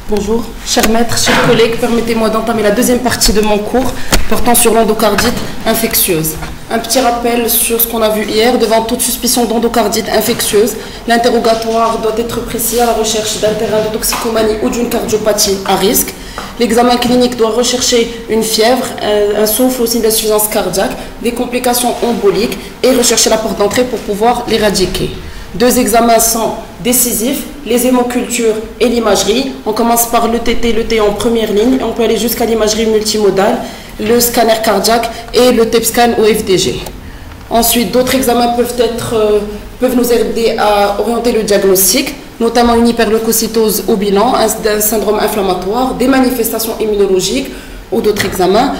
Bonjour, chers maîtres, chers collègues, permettez-moi d'entamer la deuxième partie de mon cours portant sur l'endocardite infectieuse. Un petit rappel sur ce qu'on a vu hier. Devant toute suspicion d'endocardite infectieuse, l'interrogatoire doit être précis à la recherche d'un terrain de toxicomanie ou d'une cardiopathie à risque. L'examen clinique doit rechercher une fièvre, un souffle, aussi d'insuffisance cardiaque, des complications emboliques et rechercher la porte d'entrée pour pouvoir l'éradiquer. Deux examens sont décisifs, les hémocultures et l'imagerie. On commence par l'ETT, l'ET en première ligne, et on peut aller jusqu'à l'imagerie multimodale, le scanner cardiaque et le TEP-scan au FDG. Ensuite, d'autres examens peuvent nous aider à orienter le diagnostic, notamment une hyperleucocytose au bilan, un syndrome inflammatoire, des manifestations immunologiques ou d'autres examens.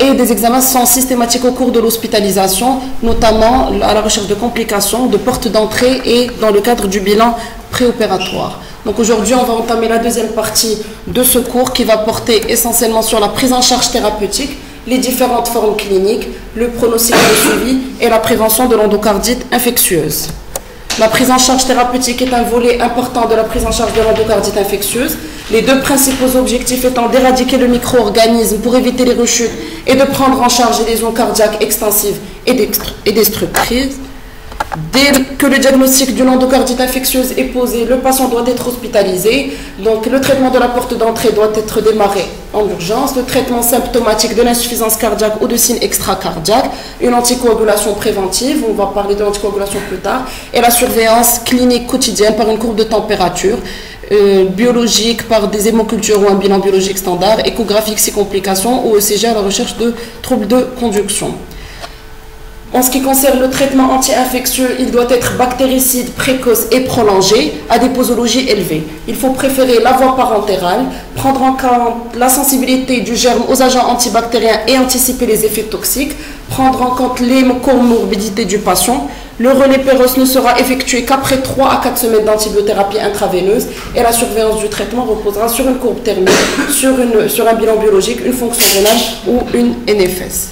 Et des examens sont systématiques au cours de l'hospitalisation, notamment à la recherche de complications, de portes d'entrée et dans le cadre du bilan préopératoire. Donc aujourd'hui, on va entamer la deuxième partie de ce cours qui va porter essentiellement sur la prise en charge thérapeutique, les différentes formes cliniques, le pronostic de suivi et la prévention de l'endocardite infectieuse. La prise en charge thérapeutique est un volet important de la prise en charge de l'endocardite infectieuse. Les deux principaux objectifs étant d'éradiquer le micro-organisme pour éviter les rechutes et de prendre en charge les lésions cardiaques extensives et destructrices. Dès que le diagnostic d'une endocardite infectieuse est posé, le patient doit être hospitalisé. Donc le traitement de la porte d'entrée doit être démarré en urgence. Le traitement symptomatique de l'insuffisance cardiaque ou de signes extracardiaques, une anticoagulation préventive, on va parler de l'anticoagulation plus tard, et la surveillance clinique quotidienne par une courbe de température, biologique par des hémocultures ou un bilan biologique standard, échographique si complications ou ECG à la recherche de troubles de conduction. En ce qui concerne le traitement anti-infectieux, il doit être bactéricide, précoce et prolongé à des posologies élevées. Il faut préférer la voie parentérale, prendre en compte la sensibilité du germe aux agents antibactériens et anticiper les effets toxiques, prendre en compte les comorbidités du patient. Le relais précoce ne sera effectué qu'après 3 à 4 semaines d'antibiothérapie intraveineuse et la surveillance du traitement reposera sur une courbe thermique, sur un bilan biologique, une fonction rénale ou une NFS.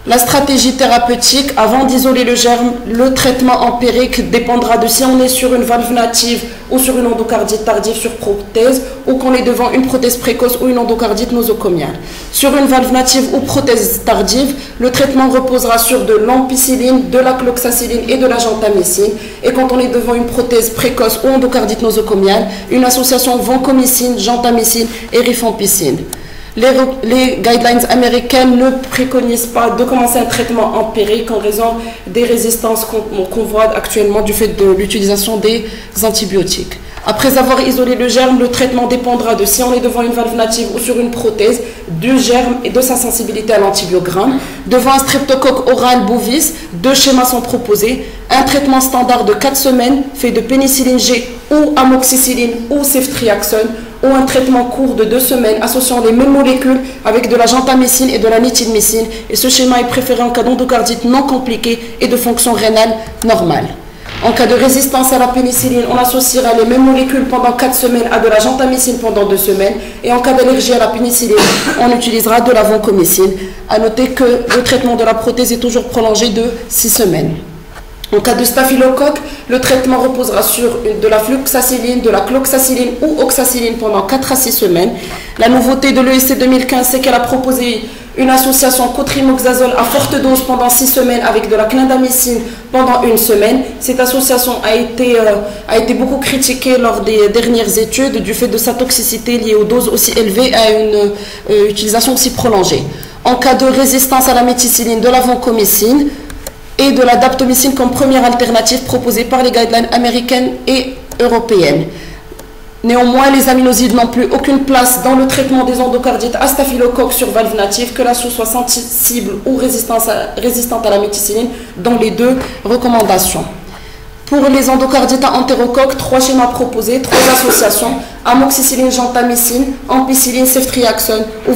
La stratégie thérapeutique, avant d'isoler le germe, le traitement empirique dépendra de si on est sur une valve native ou sur une endocardite tardive sur prothèse ou qu'on est devant une prothèse précoce ou une endocardite nosocomiale. Sur une valve native ou prothèse tardive, le traitement reposera sur de l'ampicilline, de la cloxacilline et de la gentamicine. Et quand on est devant une prothèse précoce ou endocardite nosocomiale, une association vancomycine, gentamicine et rifampicine. Les guidelines américaines ne préconisent pas de commencer un traitement empirique en raison des résistances qu'on voit actuellement du fait de l'utilisation des antibiotiques. Après avoir isolé le germe, le traitement dépendra de si on est devant une valve native ou sur une prothèse, du germe et de sa sensibilité à l'antibiogramme. Devant un streptocoque oral bovis, deux schémas sont proposés. Un traitement standard de 4 semaines fait de pénicilline G ou amoxicilline ou ceftriaxone, ou un traitement court de 2 semaines associant les mêmes molécules avec de la gentamicine et de la nitidmycine. Et ce schéma est préféré en cas d'endocardite non compliquée et de fonction rénale normale. En cas de résistance à la pénicilline, on associera les mêmes molécules pendant 4 semaines à de la gentamicine pendant 2 semaines. Et en cas d'allergie à la pénicilline, on utilisera de la vancomycine. A noter que le traitement de la prothèse est toujours prolongé de 6 semaines. En cas de staphylocoque, le traitement reposera sur de la fluxacilline, de la cloxacilline ou oxacilline pendant 4 à 6 semaines. La nouveauté de l'ESC 2015, c'est qu'elle a proposé une association cotrimoxazole à forte dose pendant 6 semaines avec de la clindamycine pendant 1 semaine. Cette association a été beaucoup critiquée lors des dernières études du fait de sa toxicité liée aux doses aussi élevées et à une utilisation aussi prolongée. En cas de résistance à la méticilline, de la vancomycine et de la daptomycine comme première alternative proposée par les guidelines américaines et européennes. Néanmoins, les aminosides n'ont plus aucune place dans le traitement des endocardites à staphylocoque sur valve native, que la souche soit sensible ou résistante à la méticilline dans les 2 recommandations. Pour les endocardites à entérocoque, 3 schémas proposés, 3 associations, amoxicilline, gentamicine, ampicilline, ceftriaxone ou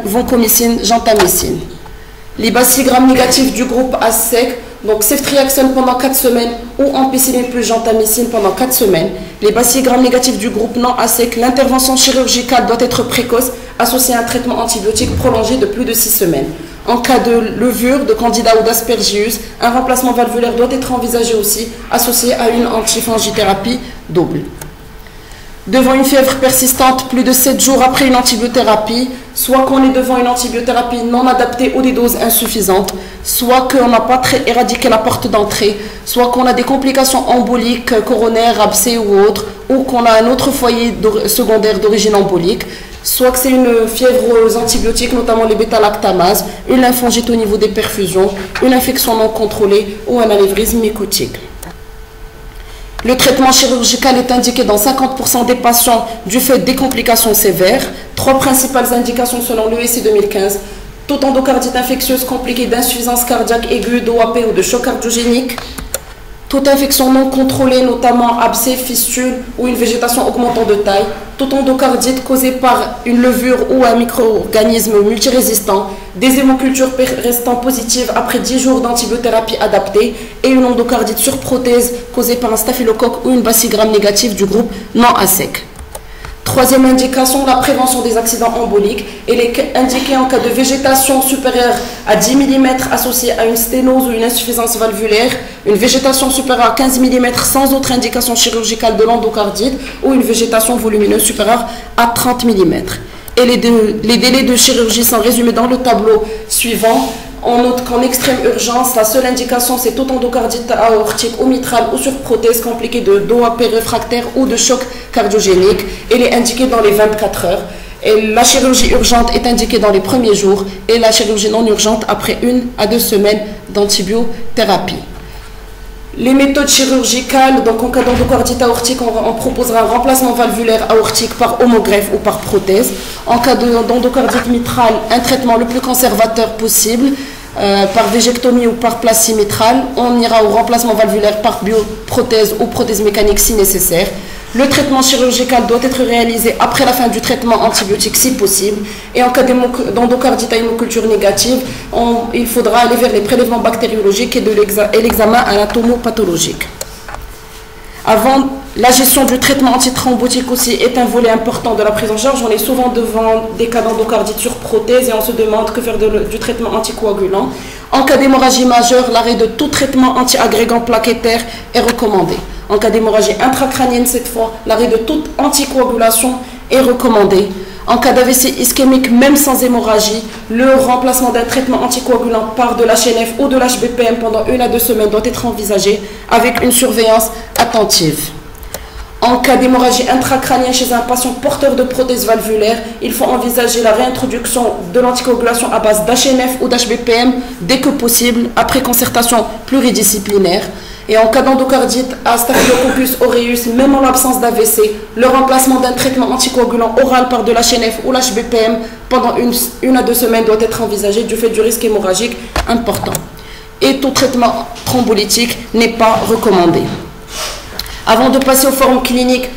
vancomycine, gentamicine. Les bacilles gram négatifs du groupe A sec, donc ceftriaxone pendant 4 semaines ou ampicilline plus gentamicine pendant 4 semaines. Les bacilles gram négatifs du groupe non A sec, l'intervention chirurgicale doit être précoce, associée à un traitement antibiotique prolongé de plus de 6 semaines. En cas de levure, de candida ou d'aspergillus, un remplacement valvulaire doit être envisagé aussi, associé à une antifangithérapie double. devant une fièvre persistante plus de 7 jours après une antibiothérapie, soit qu'on est devant une antibiothérapie non adaptée ou des doses insuffisantes, soit qu'on n'a pas éradiqué la porte d'entrée, soit qu'on a des complications emboliques, coronaires, abcès ou autres, ou qu'on a un autre foyer secondaire d'origine embolique, soit que c'est une fièvre aux antibiotiques, notamment les bêta-lactamases, une lymphangite au niveau des perfusions, une infection non contrôlée ou un anévrisme mycotique. Le traitement chirurgical est indiqué dans 50% des patients du fait des complications sévères. 3 principales indications selon l'ESC 2015. Toute endocardite infectieuse compliquée d'insuffisance cardiaque aiguë, d'OAP ou de choc cardiogénique. Toute infection non contrôlée, notamment abcès, fistule ou une végétation augmentant de taille. Toute endocardite causée par une levure ou un micro-organisme multirésistant. Des hémocultures restant positives après 10 jours d'antibiothérapie adaptée. Et une endocardite sur prothèse causée par un staphylocoque ou une bacille gram négative du groupe non ASEC. 3e indication, la prévention des accidents emboliques. Elle est indiquée en cas de végétation supérieure à 10 mm associée à une sténose ou une insuffisance valvulaire, une végétation supérieure à 15 mm sans autre indication chirurgicale de l'endocardite ou une végétation volumineuse supérieure à 30 mm. Et les délais de chirurgie sont résumés dans le tableau suivant. On note qu'en extrême urgence, la seule indication, c'est toute endocardite aortique ou mitrale ou sur prothèse compliquée de d'OAP réfractaire ou de choc cardiogénique. Elle est indiquée dans les 24 heures. Et la chirurgie urgente est indiquée dans les premiers jours et la chirurgie non urgente après 1 à 2 semaines d'antibiothérapie. Les méthodes chirurgicales, donc en cas d'endocardite aortique, on proposera un remplacement valvulaire aortique par homogreffe ou par prothèse. En cas d'endocardite mitrale, un traitement le plus conservateur possible, par végectomie ou par plasie mitrale. On ira au remplacement valvulaire par bioprothèse ou prothèse mécanique si nécessaire. Le traitement chirurgical doit être réalisé après la fin du traitement antibiotique si possible. Et en cas d'endocardite à hémoculture négative, il faudra aller vers les prélèvements bactériologiques et l'examen anatomopathologique. Avant, la gestion du traitement antithrombotique aussi est un volet important de la prise en charge. On est souvent devant des cas d'endocardite sur prothèse et on se demande que faire du traitement anticoagulant. En cas d'hémorragie majeure, l'arrêt de tout traitement anti-agrégant plaquettaire est recommandé. En cas d'hémorragie intracrânienne, cette fois, l'arrêt de toute anticoagulation est recommandé. En cas d'AVC ischémique, même sans hémorragie, le remplacement d'un traitement anticoagulant par de l'HNF ou de l'HBPM pendant 1 à 2 semaines doit être envisagé avec une surveillance attentive. En cas d'hémorragie intracrânienne chez un patient porteur de prothèse valvulaire, il faut envisager la réintroduction de l'anticoagulation à base d'HNF ou d'HBPM dès que possible, après concertation pluridisciplinaire. Et en cas d'endocardite à Staphylococcus aureus, même en l'absence d'AVC, le remplacement d'un traitement anticoagulant oral par de l'HNF ou l'HBPM pendant 1 à 2 semaines doit être envisagé du fait du risque hémorragique important. Et tout traitement thrombolytique n'est pas recommandé. Avant de passer aux formes cliniques,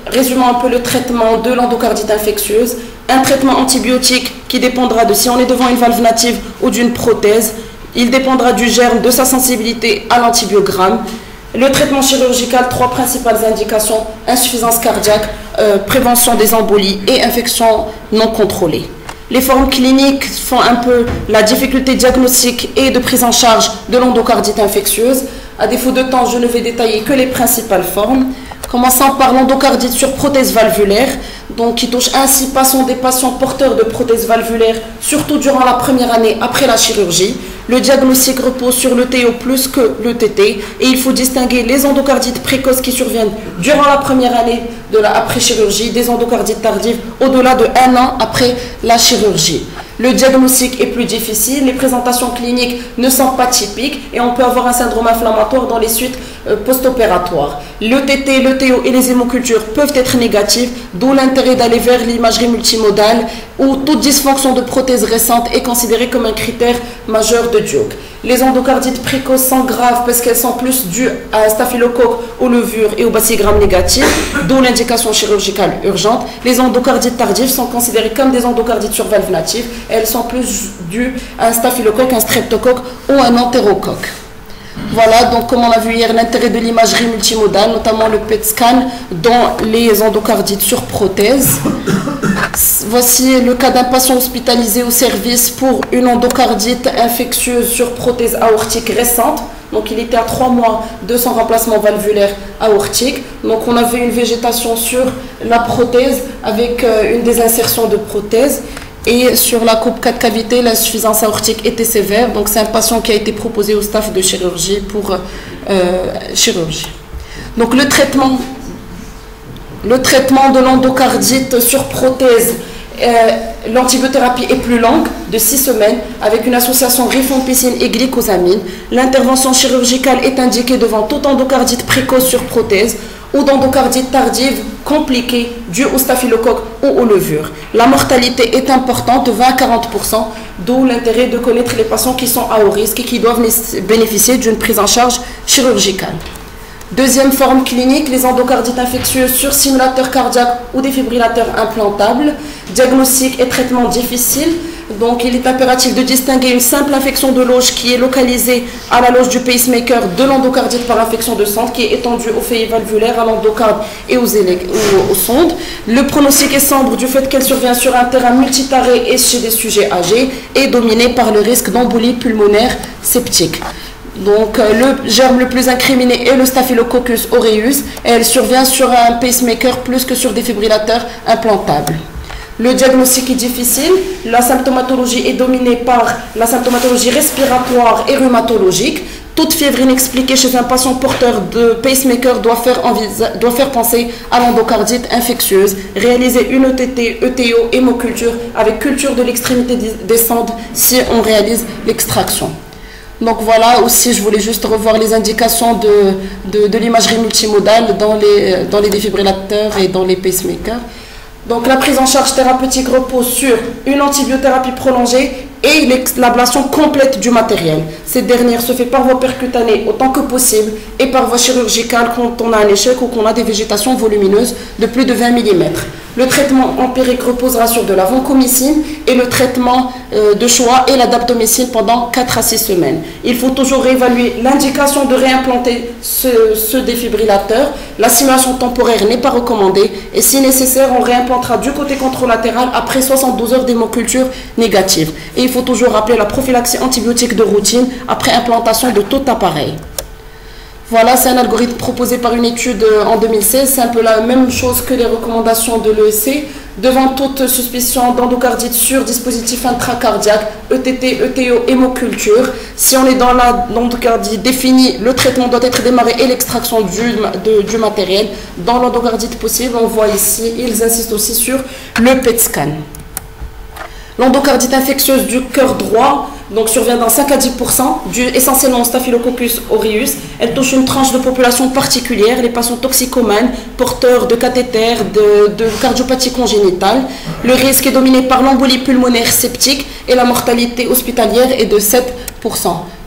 résumons un peu le traitement de l'endocardite infectieuse. Un traitement antibiotique qui dépendra de si on est devant une valve native ou d'une prothèse. Il dépendra du germe, de sa sensibilité à l'antibiogramme. Le traitement chirurgical, 3 principales indications: insuffisance cardiaque, prévention des embolies et infection non contrôlée. Les formes cliniques font un peu la difficulté diagnostique et de prise en charge de l'endocardite infectieuse. À défaut de temps, je ne vais détailler que les principales formes. Commençant par l'endocardite sur prothèse valvulaire, donc qui touche ainsi des patients porteurs de prothèse valvulaire, surtout durant la première année après la chirurgie. Le diagnostic repose sur le TO plus que le TT et il faut distinguer les endocardites précoces qui surviennent durant la première année de la après-chirurgie des endocardites tardives au-delà de 1 an après la chirurgie. Le diagnostic est plus difficile, les présentations cliniques ne sont pas typiques et on peut avoir un syndrome inflammatoire dans les suites post-opératoires. Le TT, le TO et les hémocultures peuvent être négatives, d'où l'intérêt d'aller vers l'imagerie multimodale où toute dysfonction de prothèse récente est considérée comme un critère majeur de Duke. Les endocardites précoces sont graves parce qu'elles sont plus dues à un staphylocoque, aux levures et aux bacilles gram négatives, d'où l'indication chirurgicale urgente. Les endocardites tardives sont considérées comme des endocardites sur valve native. Elles sont plus dues à un staphylocoque, un streptocoque ou un entérocoque. Voilà, donc comme on a vu hier, l'intérêt de l'imagerie multimodale, notamment le PET scan dans les endocardites sur prothèse. Voici le cas d'un patient hospitalisé au service pour une endocardite infectieuse sur prothèse aortique récente. Donc il était à 3 mois de son remplacement valvulaire aortique. Donc on avait une végétation sur la prothèse avec une désinsertion de prothèse. Et sur la coupe 4 cavités, l'insuffisance aortique était sévère. Donc c'est un patient qui a été proposé au staff de chirurgie pour chirurgie. Donc le traitement de l'endocardite sur prothèse, l'antibiothérapie est plus longue, de 6 semaines, avec une association rifampicine et glycosamine. L'intervention chirurgicale est indiquée devant toute endocardite précoce sur prothèse ou d'endocardite tardive compliquée due au staphylocoque ou aux levures. La mortalité est importante, 20 à 40%, d'où l'intérêt de connaître les patients qui sont à haut risque et qui doivent bénéficier d'une prise en charge chirurgicale. Deuxième forme clinique, les endocardites infectieuses sur simulateur cardiaque ou défibrillateur implantable. Diagnostic et traitement difficile. Donc il est impératif de distinguer une simple infection de loge qui est localisée à la loge du pacemaker de l'endocardite par infection de centre qui est étendue au feuillet valvulaire, à l'endocarde et aux sondes. Le pronostic est sombre du fait qu'elle survient sur un terrain multitaré et chez des sujets âgés et dominé par le risque d'embolie pulmonaire septique. Donc le germe le plus incriminé est le Staphylococcus aureus et elle survient sur un pacemaker plus que sur des défibrillateurs implantables. Le diagnostic est difficile, la symptomatologie est dominée par la symptomatologie respiratoire et rhumatologique. Toute fièvre inexpliquée chez un patient porteur de pacemaker doit faire penser à l'endocardite infectieuse. Réaliser une ETT, ETO, hémoculture avec culture de l'extrémité descendante si on réalise l'extraction. Donc voilà, aussi je voulais juste revoir les indications de l'imagerie multimodale dans les défibrillateurs et dans les pacemakers. Donc la prise en charge thérapeutique repose sur une antibiothérapie prolongée et l'ablation complète du matériel. Cette dernière se fait par voie percutanée autant que possible et par voie chirurgicale quand on a un échec ou qu'on a des végétations volumineuses de plus de 20 mm. Le traitement empirique reposera sur de la vancomycine et le traitement de choix est la daptomycine pendant 4 à 6 semaines. Il faut toujours évaluer l'indication de réimplanter ce défibrillateur. La simulation temporaire n'est pas recommandée et si nécessaire, on réimplantera du côté contralatéral après 72 heures d'hémoculture négative. Et il faut toujours rappeler la prophylaxie antibiotique de routine après implantation de tout appareil. Voilà, c'est un algorithme proposé par une étude en 2016. C'est un peu la même chose que les recommandations de l'ESC. Devant toute suspicion d'endocardite sur dispositif intracardiaque, ETT, ETO, hémoculture. Si on est dans l'endocardite définie, le traitement doit être démarré et l'extraction du matériel. Dans l'endocardite possible, on voit ici, ils insistent aussi sur le PET scan. L'endocardite infectieuse du cœur droit donc survient dans 5 à 10%, dû essentiellement au Staphylococcus aureus. Elle touche une tranche de population particulière, les patients toxicomanes, porteurs de cathéters, de cardiopathie congénitale. Le risque est dominé par l'embolie pulmonaire septique et la mortalité hospitalière est de 7%.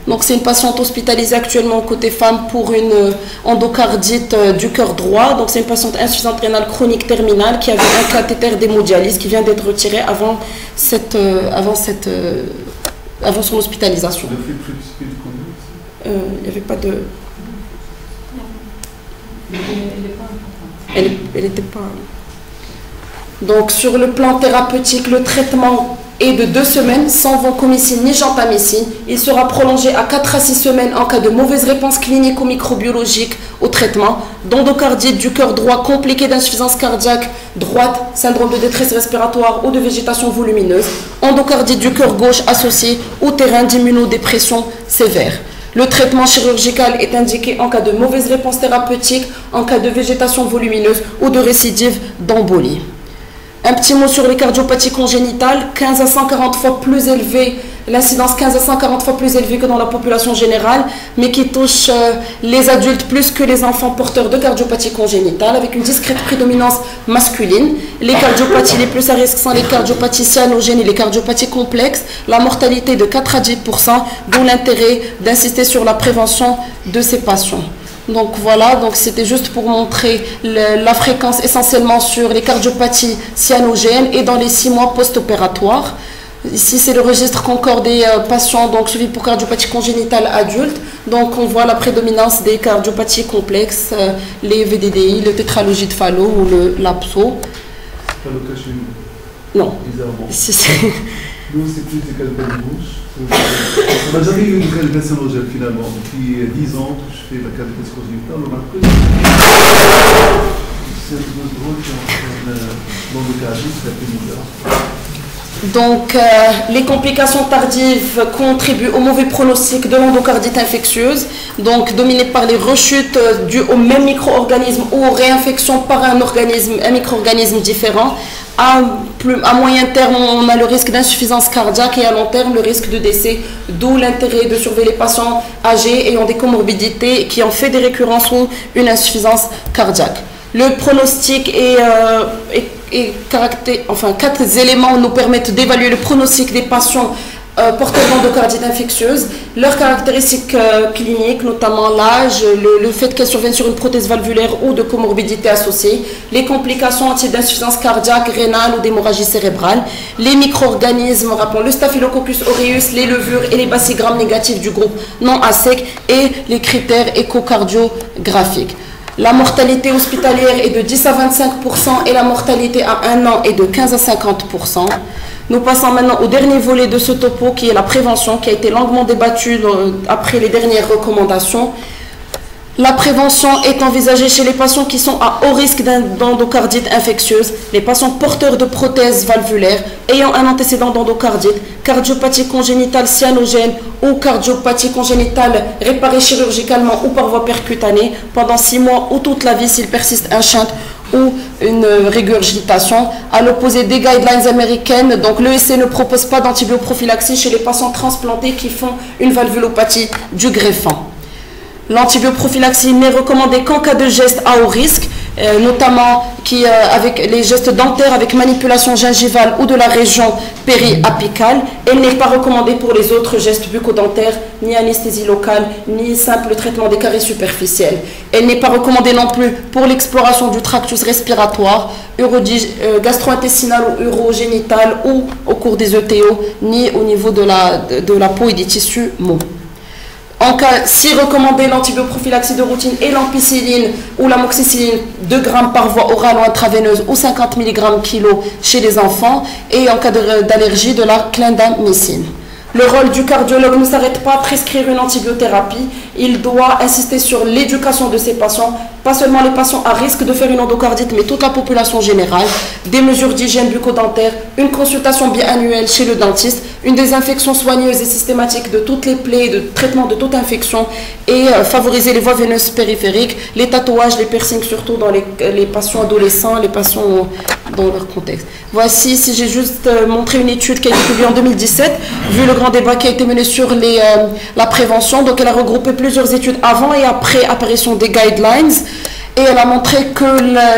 Donc c'est une patiente hospitalisée actuellement côté femme pour une endocardite du cœur droit. Donc c'est une patiente insuffisante rénale chronique terminale qui avait un cathéter d'hémodialyse qui vient d'être retiré avant son hospitalisation. Il n'y avait pas de... Elle n'était pas... Donc sur le plan thérapeutique, le traitement est de 2 semaines sans vancomycine ni gentamicine. Il sera prolongé à 4 à 6 semaines en cas de mauvaise réponse clinique ou microbiologique au traitement, d'endocardite du cœur droit compliqué d'insuffisance cardiaque droite, syndrome de détresse respiratoire ou de végétation volumineuse, endocardite du cœur gauche associé au terrain d'immunodépression sévère. Le traitement chirurgical est indiqué en cas de mauvaise réponse thérapeutique, en cas de végétation volumineuse ou de récidive d'embolie. Un petit mot sur les cardiopathies congénitales, 15 à 140 fois plus élevée, l'incidence 15 à 140 fois plus élevée que dans la population générale, mais qui touche les adultes plus que les enfants porteurs de cardiopathie congénitale, avec une discrète prédominance masculine. Les cardiopathies les plus à risque sont les cardiopathies cyanogènes et les cardiopathies complexes. La mortalité est de 4 à 10%, d'où l'intérêt d'insister sur la prévention de ces patients. Donc voilà, donc c'était juste pour montrer la fréquence essentiellement sur les cardiopathies cyanogènes et dans les 6 mois post-opératoires. Ici, c'est le registre Concorde des patients donc, suivis pour cardiopathie congénitale adulte. Donc on voit la prédominance des cardiopathies complexes, les VDDI, le tétralogie de Fallot ou le LAPSO. Non. Nous, c'est plus des calvaires bouche. On n'a jamais eu de calvaire cyanogène finalement. Depuis 10 ans que je fais la calvaire conjunctale, on a que c'est un peu drôle dans le cas c'est un peu bizarre. Donc, les complications tardives contribuent au mauvais pronostic de l'endocardite infectieuse, donc dominées par les rechutes dues au même micro-organisme ou aux réinfections par un micro-organisme différent. À moyen terme, on a le risque d'insuffisance cardiaque et à long terme, le risque de décès, d'où l'intérêt de surveiller les patients âgés ayant des comorbidités qui ont fait des récurrences ou une insuffisance cardiaque. Le pronostic quatre éléments nous permettent d'évaluer le pronostic des patients porteurs d'endocardite infectieuse, leurs caractéristiques cliniques, notamment l'âge, le fait qu'elles surviennent sur une prothèse valvulaire ou de comorbidité associée, les complications en type d'insuffisance cardiaque, rénale ou d'hémorragie cérébrale, les micro-organismes, rappelons le Staphylococcus aureus, les levures et les bacilles négatifs du groupe non ASEC et les critères échocardiographiques. La mortalité hospitalière est de 10 à 25% et la mortalité à 1 an est de 15 à 50%. Nous passons maintenant au dernier volet de ce topo qui est la prévention, qui a été longuement débattue après les dernières recommandations. La prévention est envisagée chez les patients qui sont à haut risque d'endocardite infectieuse, les patients porteurs de prothèses valvulaires, ayant un antécédent d'endocardite, cardiopathie congénitale cyanogène ou cardiopathie congénitale réparée chirurgicalement ou par voie percutanée pendant 6 mois ou toute la vie s'il persiste un shunt ou une régurgitation. À l'opposé des guidelines américaines, donc l'ESC ne propose pas d'antibioprophylaxie chez les patients transplantés qui font une valvulopathie du greffon. L'antibioprophylaxie n'est recommandée qu'en cas de gestes à haut risque, notamment avec les gestes dentaires avec manipulation gingivale ou de la région périapicale. Elle n'est pas recommandée pour les autres gestes bucco-dentaires, ni anesthésie locale, ni simple traitement des caries superficielles. Elle n'est pas recommandée non plus pour l'exploration du tractus respiratoire, gastro-intestinal ou urogénital ou au cours des ETO, ni au niveau de la peau et des tissus mous. En cas, si recommandé, l'antibioprophylaxie de routine est l'ampicilline ou l'amoxicilline 2 grammes par voie orale ou intraveineuse ou 50 mg kg chez les enfants et en cas d'allergie de la clindamycine. Le rôle du cardiologue ne s'arrête pas à prescrire une antibiothérapie, il doit insister sur l'éducation de ses patients, pas seulement les patients à risque de faire une endocardite, mais toute la population générale, des mesures d'hygiène bucco-dentaire, une consultation biannuelle chez le dentiste, une désinfection soigneuse et systématique de toutes les plaies, de traitement de toute infection et favoriser les voies veineuses périphériques, les tatouages, les piercings, surtout dans les patients adolescents, les patients dans leur contexte. Voici, si j'ai juste montré une étude qui a été publiée en 2017, vu le grand débat qui a été mené sur la prévention. Donc elle a regroupé plusieurs études avant et après apparition des guidelines et elle a montré que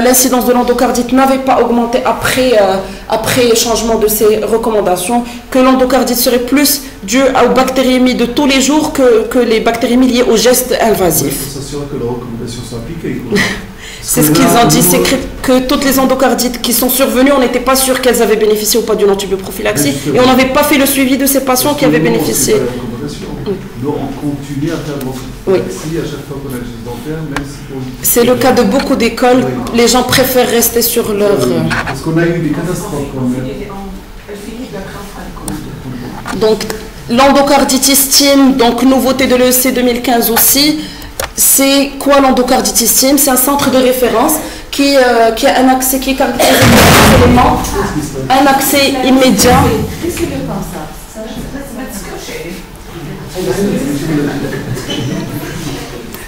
l'incidence de l'endocardite n'avait pas augmenté après changement de ces recommandations, que l'endocardite serait plus due aux bactériémies de tous les jours que les bactériémies liées aux gestes invasifs. Il faut s'assurer que les recommandations sont appliquées. C'est ce qu'ils ont dit, c'est que toutes les endocardites qui sont survenues, on n'était pas sûr qu'elles avaient bénéficié ou pas d'une antibioprophylaxie et on n'avait pas fait le suivi de ces patients qui avaient bénéficié. Nous, on continue à faire prophylaxie à chaque fois qu'on a le geste dentaire, même si c'est le cas de beaucoup d'écoles, les gens préfèrent rester sur leur... Parce qu'on a eu des catastrophes quand même. Donc, l'endocarditisme, donc nouveauté de l'ESC 2015 aussi. C'est quoi l'endocarditisme? C'est un centre de référence qui a un accès qui est caractérisé par des éléments, un accès immédiat.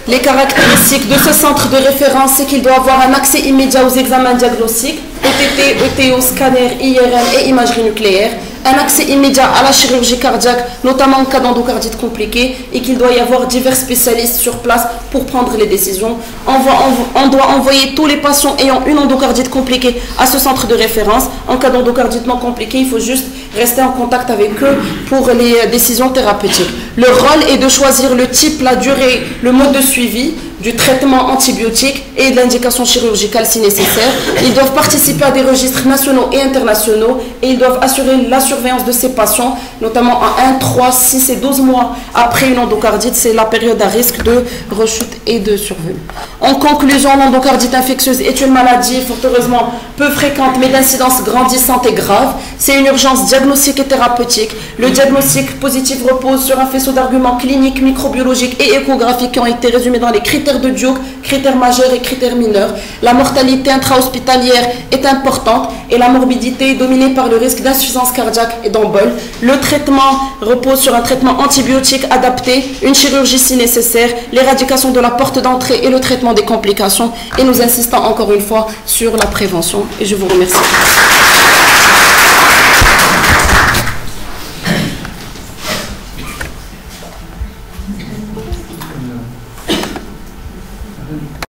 Les caractéristiques de ce centre de référence, c'est qu'il doit avoir un accès immédiat aux examens diagnostiques, ETT, ETO, scanner, IRM et imagerie nucléaire, un accès immédiat à la chirurgie cardiaque, notamment en cas d'endocardite compliquée, et qu'il doit y avoir divers spécialistes sur place pour prendre les décisions. On doit envoyer tous les patients ayant une endocardite compliquée à ce centre de référence. En cas d'endocardite non compliquée, il faut juste rester en contact avec eux pour les décisions thérapeutiques. Le rôle est de choisir le type, la durée, le mode de suivi, du traitement antibiotique et de l'indication chirurgicale si nécessaire. Ils doivent participer à des registres nationaux et internationaux et ils doivent assurer la surveillance de ces patients, notamment en 1, 3, 6 et 12 mois après une endocardite. C'est la période à risque de rechute et de survenue. En conclusion, l'endocardite infectieuse est une maladie fort heureusement peu fréquente mais d'incidence grandissante et grave. C'est une urgence diagnostique et thérapeutique. Le diagnostic positif repose sur un faisceau d'arguments cliniques, microbiologiques et échographiques qui ont été résumés dans les critères de Duke, critères majeurs et critères mineurs. La mortalité intra-hospitalière est importante et la morbidité est dominée par le risque d'insuffisance cardiaque et d'embole. Le traitement repose sur un traitement antibiotique adapté, une chirurgie si nécessaire, l'éradication de la porte d'entrée et le traitement des complications. Et nous insistons encore une fois sur la prévention. Et je vous remercie.